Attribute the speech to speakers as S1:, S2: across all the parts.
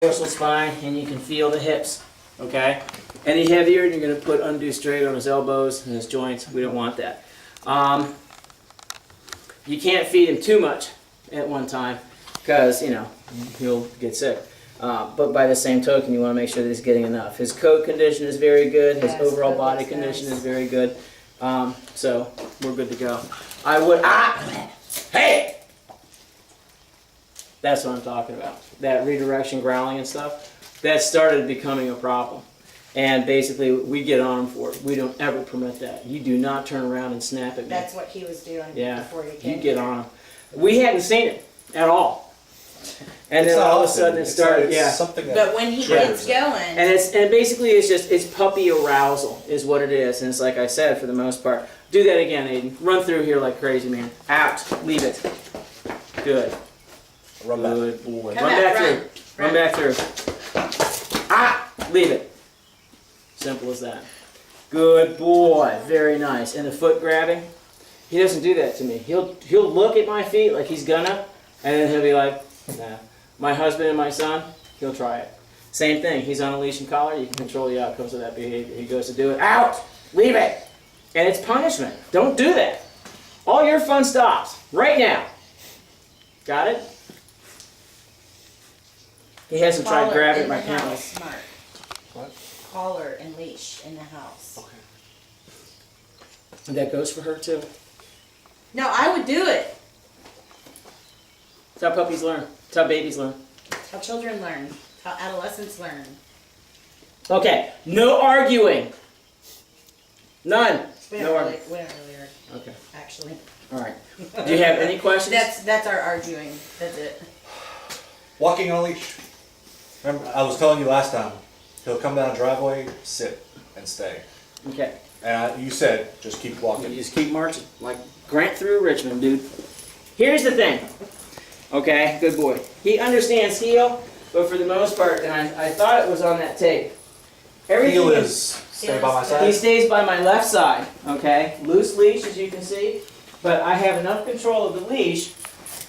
S1: dorsal spine, and you can feel the hips, okay? Any heavier, and you're going to put undue straight on his elbows and his joints. We don't want that. You can't feed him too much at one time because, you know, he'll get sick. But by the same token, you want to make sure that he's getting enough. His coat condition is very good. His overall body condition is very good. So we're good to go. I would... Hey! That's what I'm talking about. That redirection growling and stuff, that started becoming a problem. And basically, we get on him for it. We don't ever permit that. You do not turn around and snap at me.
S2: That's what he was doing before you came.
S1: You get on him. We hadn't seen it at all. And then all of a sudden it started,
S3: something that
S2: but when he gets going,
S1: and basically it's puppy arousal is what it is. And it's like I said, for the most part. Do that again, Aiden. Run through here like crazy, man. Out. Leave it. Good.
S3: run back.
S1: Good boy.
S2: Come
S1: Run
S2: back,
S1: back
S2: run.
S1: through. Run back through. Leave it. Simple as that. Good boy. Very nice. And the foot grabbing. He doesn't do that to me. He'll look at my feet like he's gonna, and then he'll be like, nah. My husband and my son, he'll try it. Same thing. He's on a leash and collar. You can control the outcomes of that behavior. He goes to do it. Out! Leave it! And it's punishment. Don't do that. All your fun stops right now. Got it? He hasn't tried grabbing at my pants.
S2: Smart.
S3: What?
S2: Collar and leash in the house.
S3: Okay.
S1: And that goes for her too.
S2: No, I would do it.
S1: It's how puppies learn. It's how babies learn.
S2: It's how children learn. It's how adolescents learn.
S1: Okay. No arguing. None.
S2: We
S1: No
S2: don't
S1: arguing.
S2: really argue,
S1: Okay.
S2: actually.
S1: All right. Do you have any questions?
S2: That's our arguing. That's it.
S3: Walking on a leash. Remember, I was telling you last time, he'll come down a driveway, sit, and stay.
S1: Okay.
S3: And you said, just keep
S1: You
S3: walking.
S1: just keep marching. Like Grant through Richmond, dude. Here's the thing. Okay, good boy. He understands heel, but for the most part, and I thought it was on that tape. Everything
S3: Heel is stay by my
S1: He
S3: side.
S1: stays by my left side, okay? Loose leash, as you can see. But I have enough control of the leash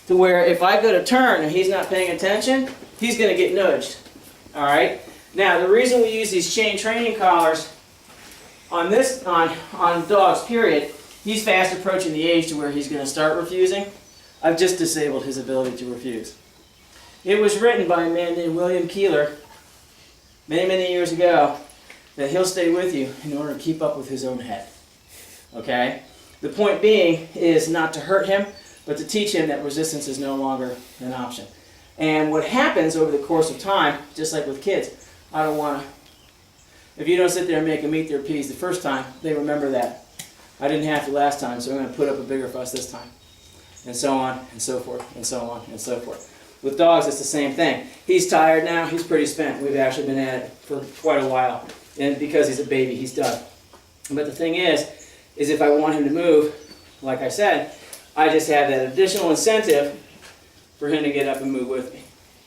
S1: to where if I go to turn and he's not paying attention, he's going to get nudged. All right? Now, the reason we use these chain training collars on dogs, period, he's fast approaching the age to where he's going to start refusing. I've just disabled his ability to refuse. It was written by a man named William Keeler many, many years ago that he'll stay with you in order to keep up with his own head. Okay? The point being is not to hurt him, but to teach him that resistance is no longer an option. And what happens over the course of time, just like with kids, I don't want to... If you don't sit there and make them eat their peas the first time, they remember that. I didn't have to last time, so I'm going to put up a bigger fuss this time. And so on, and so forth, and so on, and so forth. With dogs, it's the same thing. He's tired now. He's pretty spent. We've actually been at it for quite a while. And because he's a baby, he's done. But the thing is if I want him to move, like I said, I just have that additional incentive for him to get up and move with me.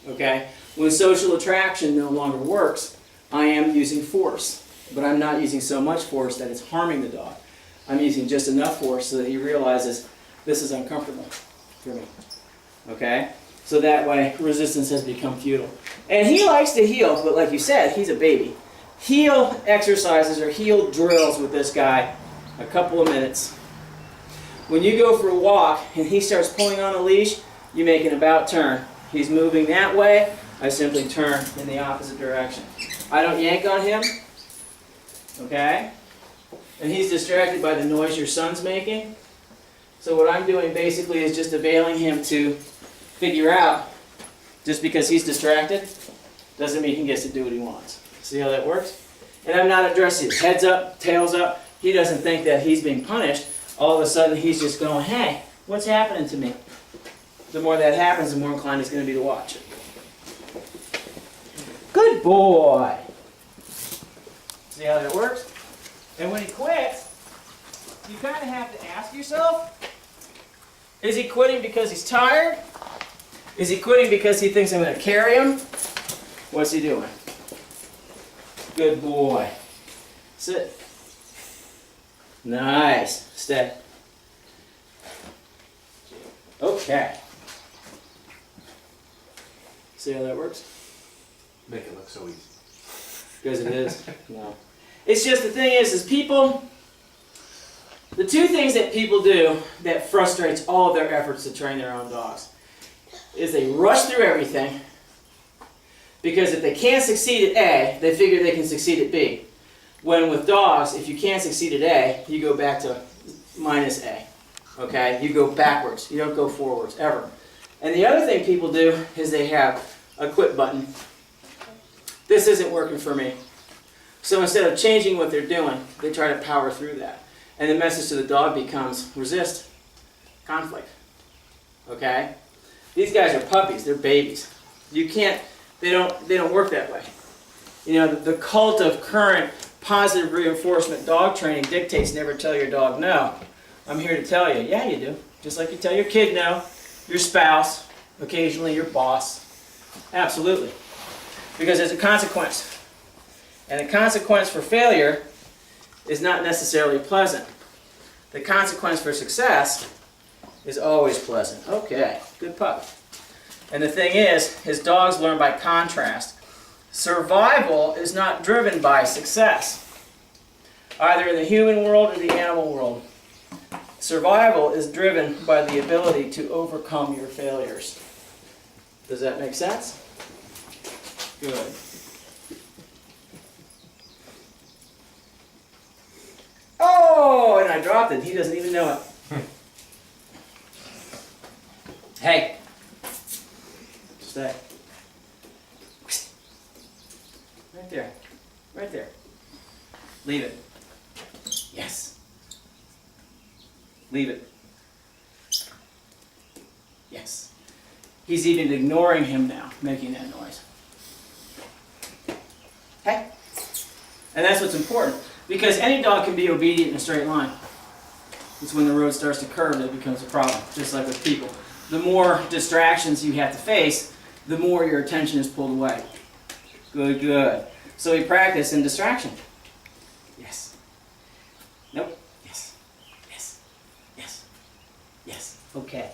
S1: Okay? When social attraction no longer works, I am using force. But I'm not using so much force that it's harming the dog. I'm using just enough force so that he realizes this is uncomfortable for me. Okay? So that way, resistance has become futile. And he likes to heel, but like you said, he's a baby. Heel exercises or heel drills with this guy a couple of minutes. When you go for a walk and he starts pulling on a leash, you make an about turn. He's moving that way, I simply turn in the opposite direction. I don't yank on him, okay? And he's distracted by the noise your son's making. So what I'm doing basically is just availing him to figure out, just because he's distracted, doesn't mean he gets to do what he wants. See how that works? And I'm not addressing it. Heads up, tails up. He doesn't think that he's being punished. All of a sudden he's just going, hey, what's happening to me? The more that happens, the more inclined he's going to be to watch it. Good boy. See how that works? And when he quits, you kind of have to ask yourself, is he quitting because he's tired? Is he quitting because he thinks I'm going to carry him? What's he doing? Good boy. Sit. Nice. Stay. Okay. See how that works?
S3: Make it look so easy.
S1: Because it is. No. It's just the thing is people, the two things that people do that frustrates all of their efforts to train their own dogs is they rush through everything because if they can't succeed at A, they figure they can succeed at B. When with dogs, if you can't succeed at A, you go back to minus A. Okay? You go backwards. You don't go forwards, ever. And the other thing people do is they have a quit button. This isn't working for me. So instead of changing what they're doing, they try to power through that. And the message to the dog becomes resist conflict. Okay? These guys are puppies, they're babies. You can't, they don't work that way. You know, the cult of current positive reinforcement dog training dictates never tell your dog no. I'm here to tell you, yeah you do. Just like you tell your kid no, your spouse, occasionally your boss. Absolutely. Because there's a consequence. And the consequence for failure is not necessarily pleasant. The consequence for success is always pleasant. Okay, good pup. And the thing is dogs learn by contrast. Survival is not driven by success, either in the human world or the animal world. Survival is driven by the ability to overcome your failures. Does that make sense? Good. Oh, and I dropped it. He doesn't even know it. Hey. Stay. Right there. Right there. Leave it. Yes. Leave it. Yes. He's even ignoring him now, making that noise. Hey. And that's what's important. Because any dog can be obedient in a straight line. It's when the road starts to curve that it becomes a problem, just like with people. The more distractions you have to face, the more your attention is pulled away. Good, good. So we practice in distraction. Yes. Nope. Yes. Yes. Yes. Yes. Okay.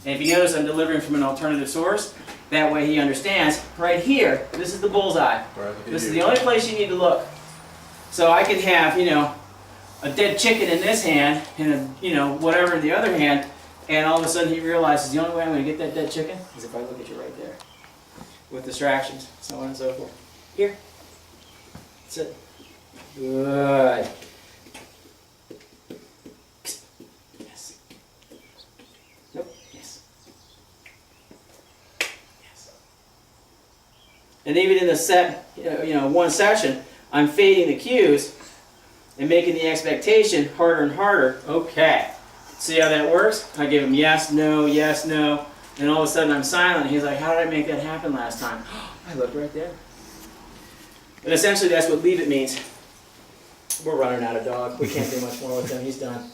S1: And if you notice I'm delivering from an alternative source, that way he understands, right here, this is the bullseye. This is the only place you need to look. So I could have, you know, a dead chicken in this hand and a, you know, whatever in the other hand, and all of a sudden he realizes the only way I'm going to get that dead chicken is if I look at you right there. With distractions, so on and so forth. Here. That's it. Good. Yes. Nope. Yes. Yes. And even in the set, you know, one session, I'm fading the cues and making the expectation harder and harder. Okay. See how that works? I give him yes, no, and all of a sudden I'm silent. He's like, how did I make that happen last time? I looked right there. And essentially that's what leave it means. We're running out of dog. We can't do much more with him. He's done.